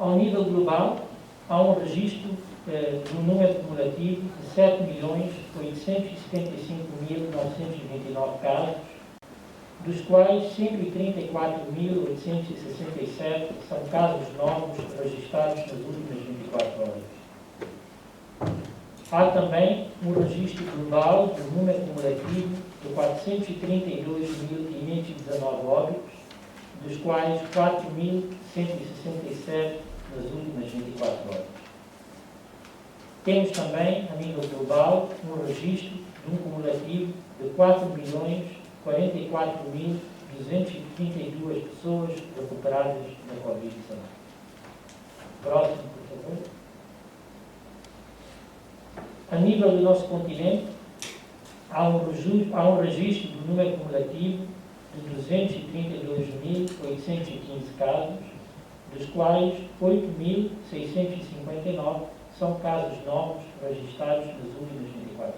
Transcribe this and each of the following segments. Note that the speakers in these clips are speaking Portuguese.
Ao nível global, há um registro de um número cumulativo de 7.875.929 casos, dos quais 134.867 são casos novos registrados nas últimas 24 horas. Há também um registro global do número cumulativo de 432.519 óbitos, dos quais 4.167 nas últimas 24 horas. Temos também, a nível global, um registro de um cumulativo de 4.044.232 pessoas recuperadas da Covid-19. Próximo, por favor. A nível do nosso continente, há um registro do número cumulativo de 232.815 casos, dos quais 8.659 são casos novos registrados nas últimas 24 horas.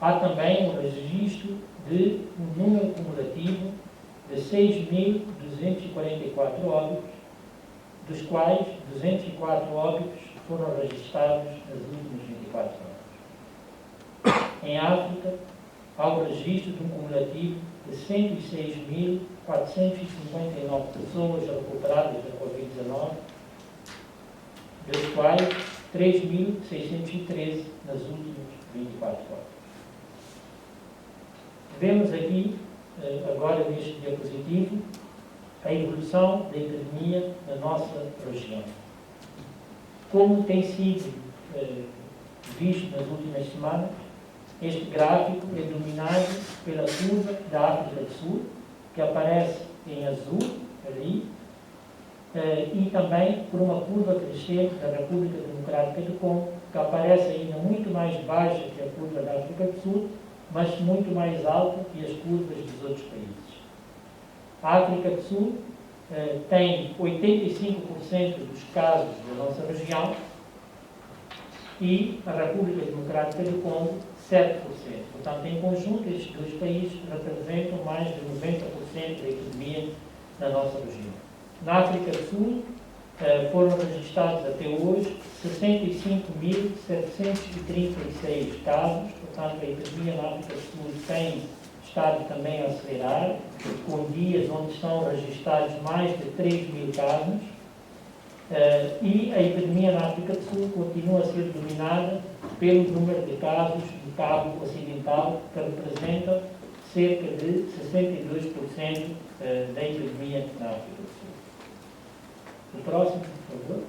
Há também um registro de um número cumulativo de 6.244 óbitos, dos quais 204 óbitos foram registrados nas últimas 24 horas. Em África, há o registro de um cumulativo de 106.459 pessoas recuperadas da Covid-19, das quais 3.613 nas últimas 24 horas. Vemos aqui, agora neste diapositivo, a evolução da epidemia na nossa região. Como tem sido visto nas últimas semanas, este gráfico é dominado pela curva da África do Sul, que aparece em azul, ali, e também por uma curva crescente da República Democrática do Congo, que aparece ainda muito mais baixa que a curva da África do Sul, mas muito mais alta que as curvas dos outros países. A África do Sul tem 85% dos casos da nossa região e a República Democrática do Congo 7%. Portanto, em conjunto, estes dois países representam mais de 90% da epidemia na nossa região. Na África do Sul, foram registrados até hoje 65.736 casos, portanto, a epidemia na África do Sul tem estado também a acelerar, com dias onde estão registrados mais de 3.000 casos, e a epidemia na África do Sul continua a ser dominada pelo número de casos do Cabo Ocidental, que representa cerca de 62% da epidemia na África do Sul. O próximo, por favor.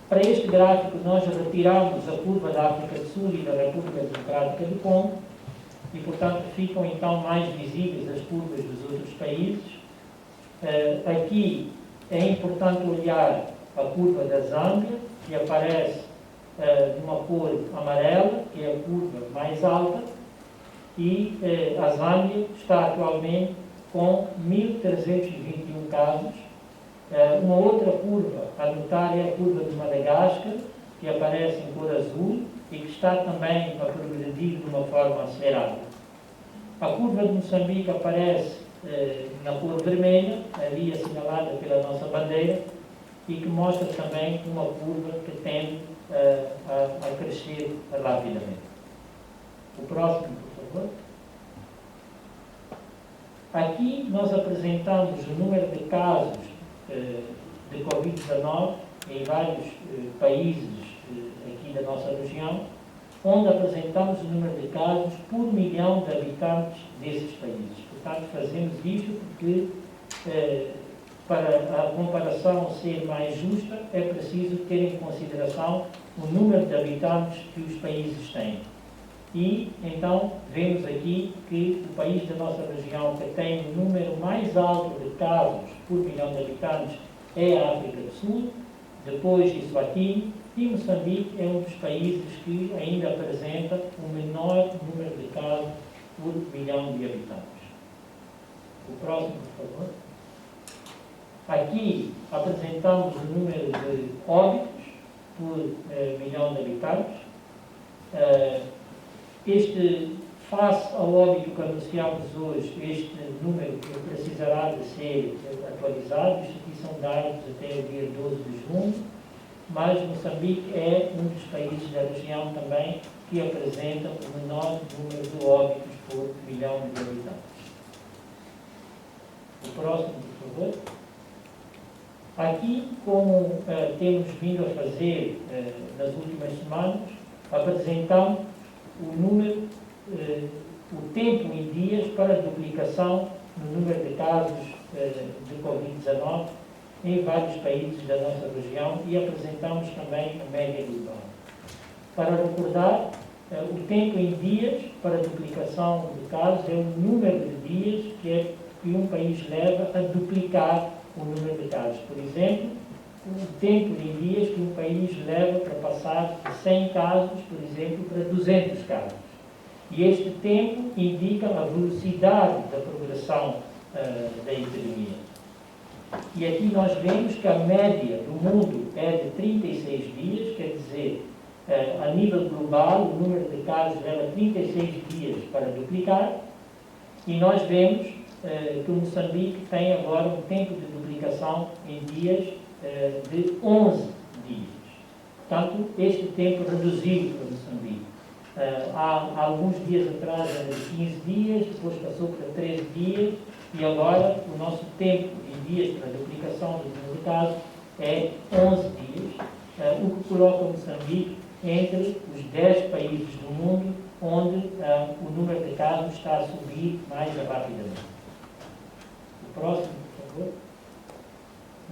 Para este gráfico, nós retiramos a curva da África do Sul e da República Democrática do Congo e, portanto, ficam então mais visíveis as curvas dos outros países. Aqui é importante olhar a curva da Zâmbia, que aparece numa cor amarela, que é a curva mais alta, e a Zâmbia está atualmente com 1.321 casos. Uma outra curva a notar é a curva de Madagascar, que aparece em cor azul e que está também a progredir de uma forma acelerada. A curva de Moçambique aparece na cor vermelha, ali assinalada pela nossa bandeira, e que mostra também uma curva que tende a crescer rapidamente. O próximo, por favor. Aqui nós apresentamos o número de casos de Covid-19 em vários países aqui da nossa região, onde apresentamos o número de casos por milhão de habitantes desses países. Portanto, fazemos isto porque, para a comparação ser mais justa, é preciso ter em consideração o número de habitantes que os países têm. E, então, vemos aqui que o país da nossa região que tem o número mais alto de casos por milhão de habitantes é a África do Sul, depois Eswatini, e Moçambique é um dos países que ainda apresenta o menor número de casos por milhão de habitantes. O próximo, por favor. Aqui apresentamos o número de óbitos por milhão de habitantes. Este Face ao óbito que anunciamos hoje, este número precisará de ser atualizado. Isto aqui são dados até o dia 12 de junho, mas Moçambique é um dos países da região também que apresenta o menor número de óbitos por milhão de habitantes. O próximo, por favor. Aqui, como temos vindo a fazer nas últimas semanas, apresentamos o número, o tempo em dias para duplicação no número de casos de Covid-19 em vários países da nossa região e apresentamos também a média global. Para recordar, o tempo em dias para duplicação de casos é o número de dias que um país leva a duplicar o número de casos. Por exemplo, o tempo em dias que um país leva para passar de 100 casos, por exemplo, para 200 casos. E este tempo indica a velocidade da progressão da epidemia. E aqui nós vemos que a média do mundo é de 36 dias, quer dizer, a nível global, o número de casos leva 36 dias para duplicar, e nós vemos que o Moçambique tem agora um tempo de duplicação em dias de 11 dias. Portanto, este tempo reduziu para Moçambique. Há alguns dias atrás era de 15 dias, depois passou para 13 dias, e agora o nosso tempo em dias para duplicação do número de casos é 11 dias, o que coloca Moçambique entre os 10 países do mundo onde o número de casos está a subir mais rapidamente. O próximo, por favor.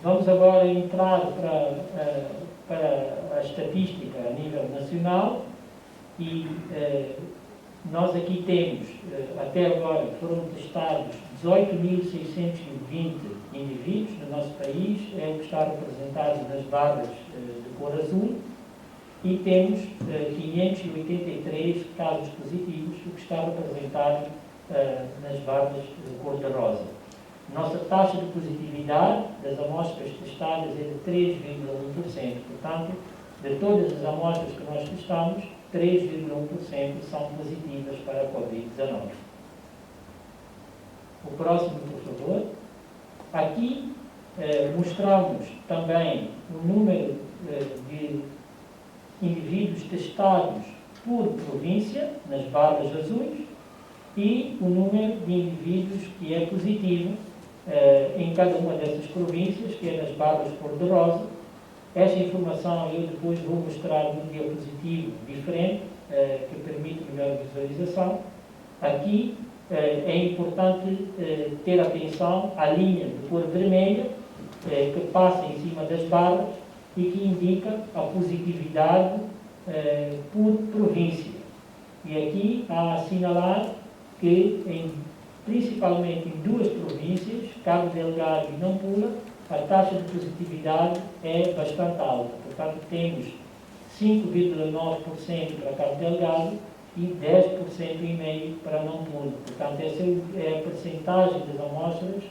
Vamos agora entrar para a estatística a nível nacional e nós aqui temos, até agora, foram testados 18.620 indivíduos no nosso país, é o que está representado nas barras de cor azul, e temos 583 casos positivos, o que está representado nas barras de cor de rosa. Nossa taxa de positividade das amostras testadas é de 3,1%. Portanto, de todas as amostras que nós testamos, 3,1% são positivas para a Covid-19. O próximo, por favor. Aqui mostramos também o número de indivíduos testados por província, nas barras azuis, e o número de indivíduos que é positivo em cada uma dessas províncias, que é nas barras cor-de-rosa. Esta informação eu depois vou mostrar num diapositivo diferente, que permite melhor visualização. Aqui é importante ter atenção à linha de cor vermelha, que passa em cima das barras e que indica a positividade por província. E aqui há a assinalar que, principalmente em duas províncias, Cabo Delgado e Nampula, a taxa de positividade é bastante alta. Portanto, temos 5,9% para Cabo Delgado e 10,5% para Nampula. Portanto, essa é a percentagem das amostras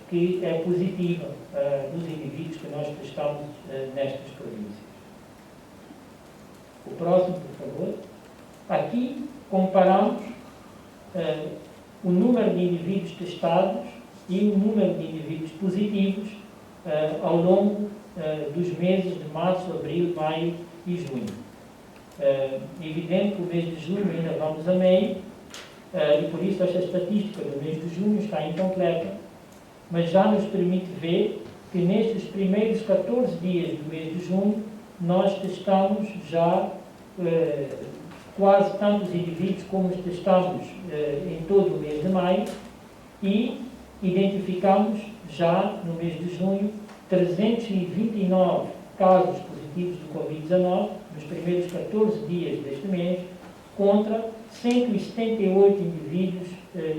que é positiva dos indivíduos que nós testamos nestas províncias. O próximo, por favor. Aqui comparamos o número de indivíduos testados e o número de indivíduos positivos ao longo dos meses de março, abril, maio e junho. É evidente que o mês de junho ainda vamos a meio, e por isso esta estatística do mês de junho está incompleta, mas já nos permite ver que nestes primeiros 14 dias do mês de junho nós testamos já quase tantos indivíduos como testamos em todo o mês de maio, e identificamos já no mês de junho 329 casos positivos de Covid-19 nos primeiros 14 dias deste mês, contra 178 indivíduos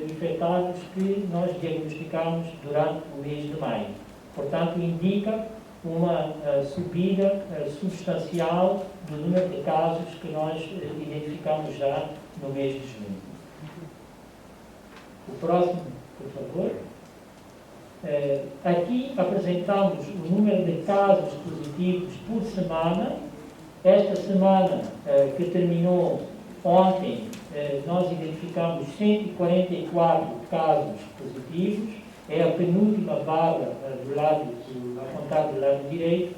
infectados que nós diagnosticamos durante o mês de maio. Portanto, indica uma subida substancial do número de casos que nós identificamos já no mês de junho. O próximo, por favor. Aqui apresentamos o número de casos positivos por semana. Esta semana, que terminou ontem, nós identificamos 144 casos positivos, é a penúltima barra do lado, a contar do lado direito,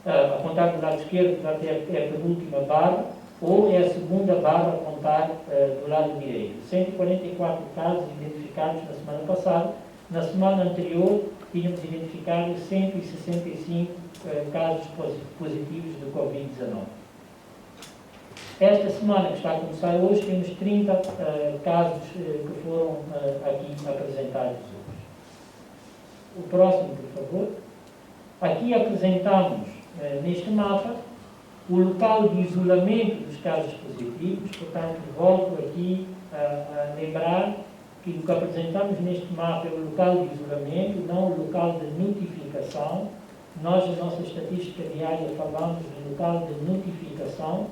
a contar do lado esquerdo, portanto, é a penúltima barra, ou é a segunda barra a contar do lado direito. 144 casos identificados na semana passada. Na semana anterior, tínhamos identificado 165 casos positivos de Covid-19. Esta semana, que está a começar hoje, temos 30 casos que foram aqui apresentados hoje. O próximo, por favor. Aqui apresentamos, neste mapa, o local de isolamento dos casos positivos. Portanto, volto aqui a lembrar que o que apresentamos neste mapa é o local de isolamento, não o local de notificação. Nós, na nossa estatística diária, falamos do local de notificação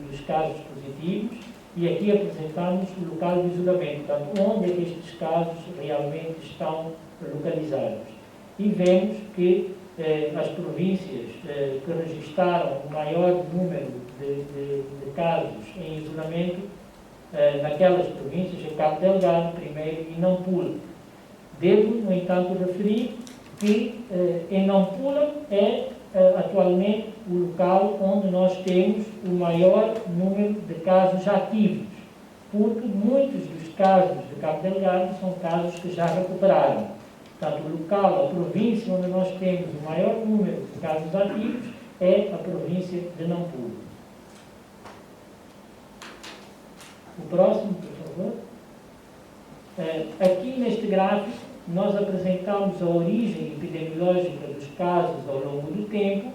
dos casos positivos, e aqui apresentamos o local de isolamento, portanto, onde é que estes casos realmente estão localizados. E vemos que as províncias que registaram o maior número de casos em isolamento, naquelas províncias, é Cabo Delgado primeiro e Nampula. Devo, no entanto, referir que em Nampula é atualmente o local onde nós temos o maior número de casos ativos, porque muitos dos casos de Cabo Delgado são casos que já recuperaram. Portanto, o local, a província onde nós temos o maior número de casos ativos é a província de Nampula. O próximo, por favor. Aqui neste gráfico, nós apresentamos a origem epidemiológica dos casos ao longo do tempo,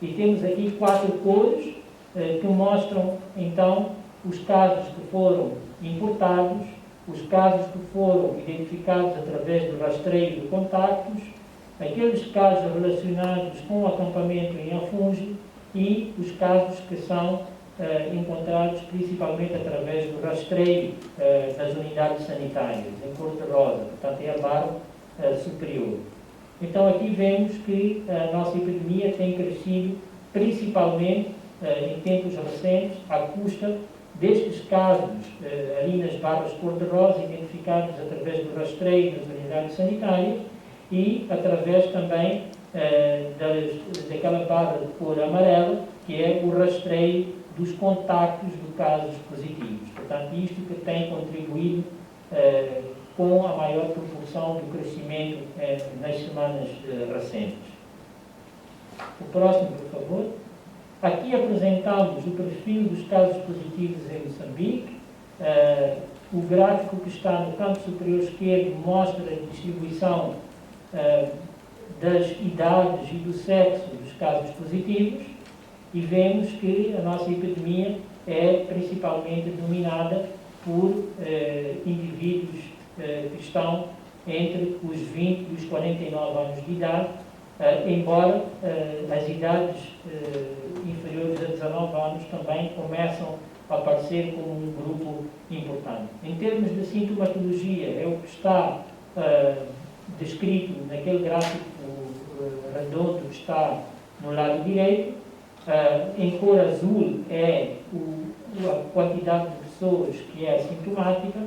e temos aqui 4 cores que mostram, então, os casos que foram importados, os casos que foram identificados através do rastreio de contactos, aqueles casos relacionados com o acampamento em Afungi e os casos que são encontrados principalmente através do rastreio das unidades sanitárias, em cor de rosa, portanto é a barra superior. Então aqui vemos que a nossa epidemia tem crescido principalmente em tempos recentes, à custa destes casos ali nas barras cor-de-rosa, identificados através do rastreio das unidades sanitárias e através também daquela barra de cor amarela, que é o rastreio dos contactos de casos positivos. Portanto, isto que tem contribuído com a maior proporção do crescimento nas semanas recentes. O próximo, por favor. Aqui apresentamos o perfil dos casos positivos em Moçambique. O gráfico que está no canto superior esquerdo mostra a distribuição das idades e do sexo dos casos positivos, e vemos que a nossa epidemia é principalmente dominada por indivíduos que estão entre os 20 e os 49 anos de idade, embora as idades inferiores a 19 anos também começam a aparecer como um grupo importante. Em termos de sintomatologia, é o que está descrito naquele gráfico redondo que está no lado direito. Em cor azul é a quantidade de pessoas que é assintomática,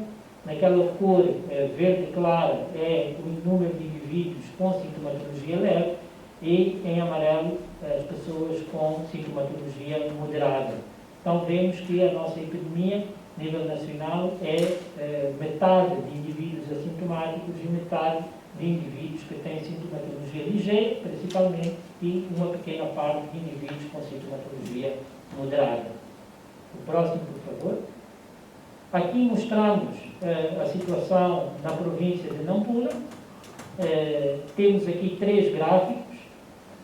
naquela cor verde clara é o número de indivíduos com sintomatologia leve, e em amarelo as pessoas com sintomatologia moderada. Então vemos que a nossa epidemia, a nível nacional, é metade de indivíduos assintomáticos e metade de indivíduos que têm sintomatologia ligeira, principalmente, e uma pequena parte de indivíduos com sintomatologia moderada. O próximo, por favor. Aqui mostramos a situação na província de Nampula. Temos aqui 3 gráficos.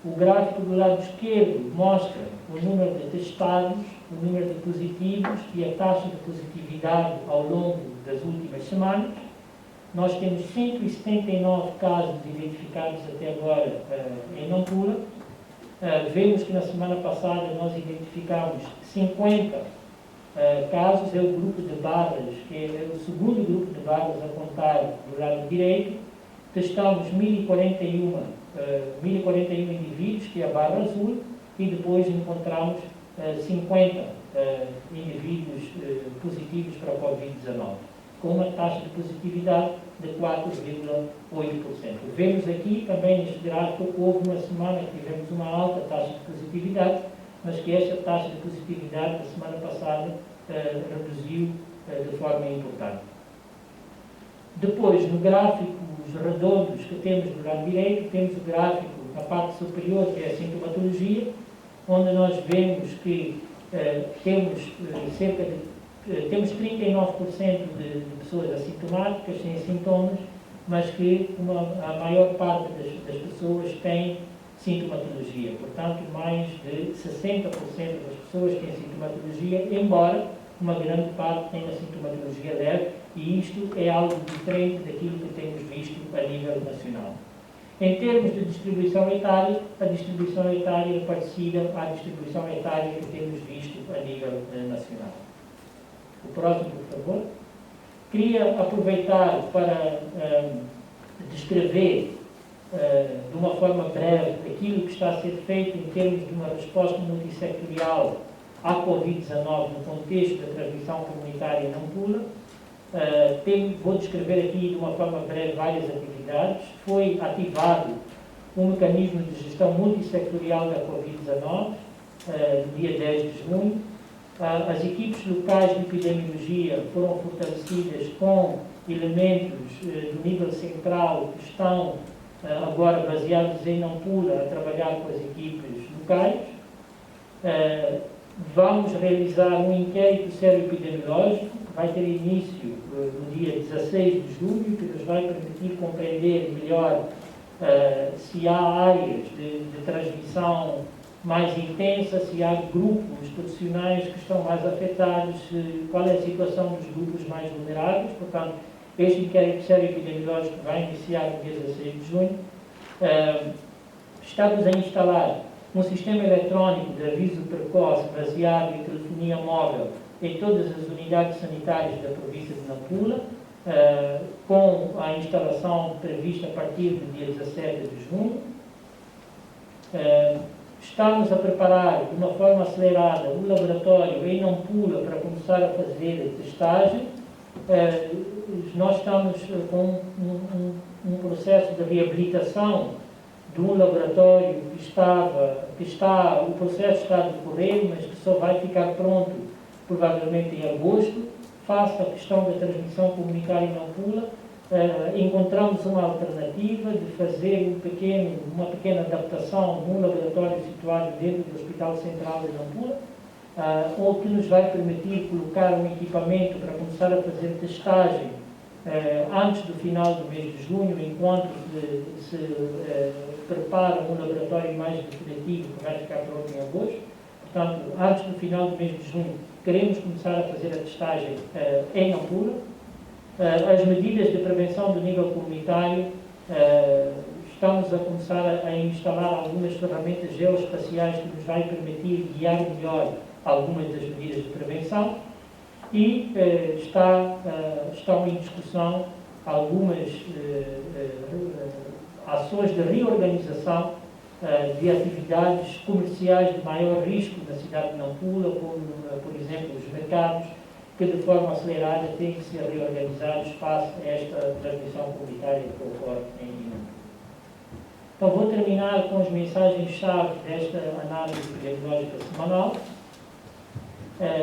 O gráfico do lado esquerdo mostra o número de testados, o número de positivos e a taxa de positividade ao longo das últimas semanas. Nós temos 179 casos identificados até agora em Nampula. Vemos que na semana passada nós identificámos 50 casos, é o grupo de barras, que é o segundo grupo de barras a contar do lado direito. Testamos 1041 indivíduos, que é a barra azul, e depois encontramos 50 indivíduos positivos para a Covid-19, com uma taxa de positividade de 4,8%. Vemos aqui também neste gráfico que houve uma semana que tivemos uma alta taxa de positividade, mas que esta taxa de positividade da semana passada reduziu de forma importante. Depois, no gráfico, os redondos que temos do lado direito, temos o gráfico na parte superior, que é a sintomatologia, onde nós vemos que temos 39% de pessoas assintomáticas, sem sintomas, mas que a maior parte das pessoas tem sintomatologia. Portanto, mais de 60% das pessoas têm sintomatologia, embora uma grande parte tenha sintomatologia leve, e isto é algo diferente daquilo que temos visto a nível nacional. Em termos de distribuição etária, a distribuição etária é parecida à distribuição etária que temos visto a nível nacional. O próximo, por favor. Queria aproveitar para descrever de uma forma breve aquilo que está a ser feito em termos de uma resposta multissectorial à Covid-19 no contexto da transmissão comunitária não pula. Vou descrever aqui de uma forma breve várias atividades. Foi ativado um mecanismo de gestão multissectorial da Covid-19, no dia 10 de junho. As equipes locais de epidemiologia foram fortalecidas com elementos do nível central que estão agora baseados em Nampula a trabalhar com as equipes locais. Vamos realizar um inquérito sero-epidemiológico que vai ter início no dia 16 de julho, que nos vai permitir compreender melhor se há áreas de transmissão mais intensa, se há grupos profissionais que estão mais afetados, qual é a situação dos grupos mais vulneráveis. Portanto, este inquérito sero-epidemiológico vai iniciar no dia 16 de junho. Estamos a instalar um sistema eletrónico de aviso precoce baseado em telefonia móvel em todas as unidades sanitárias da província de Nampula, com a instalação prevista a partir do dia 17 de junho. Estamos a preparar de uma forma acelerada o laboratório em Nampula para começar a fazer a testagem. Nós estamos com um processo de reabilitação de um laboratório o processo está a decorrer, mas que só vai ficar pronto provavelmente em agosto. Face à questão da transmissão comunitária em Nampula, encontramos uma alternativa de fazer uma pequena adaptação num laboratório situado dentro do Hospital Central de Nampula, o que nos vai permitir colocar um equipamento para começar a fazer testagem antes do final do mês de junho, enquanto se prepara um laboratório mais definitivo que vai ficar pronto em agosto. Portanto, antes do final do mês de junho, queremos começar a fazer a testagem em Nampula. As medidas de prevenção do nível comunitário, estamos a começar a instalar algumas ferramentas geoespaciais que nos vai permitir guiar melhor algumas das medidas de prevenção, e estão em discussão algumas ações de reorganização de atividades comerciais de maior risco na cidade de Nampula, como, por exemplo, os mercados, que de forma acelerada têm que ser reorganizados face a esta transmissão comunitária que ocorre em Nampula. Então, vou terminar com as mensagens-chave desta análise epidemiológica semanal.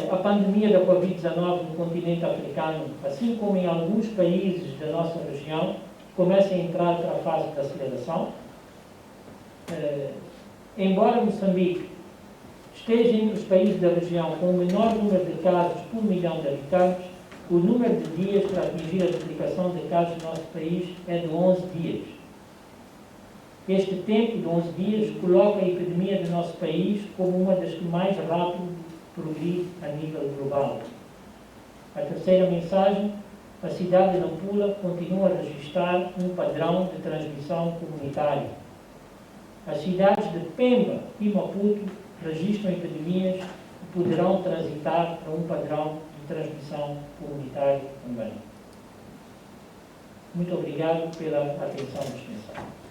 A pandemia da Covid-19 no continente africano, assim como em alguns países da nossa região, começa a entrar para a fase de aceleração. Embora Moçambique esteja entre os países da região com o menor número de casos por milhão de habitantes, o número de dias para atingir a duplicação de casos no nosso país é de 11 dias. Este tempo de 11 dias coloca a epidemia do nosso país como uma das que mais rápido progride a nível global. A terceira mensagem: a cidade de Nampula continua a registrar um padrão de transmissão comunitária. As cidades de Pemba e Maputo registram epidemias que poderão transitar para um padrão de transmissão comunitária também. Muito obrigado pela atenção dispensada.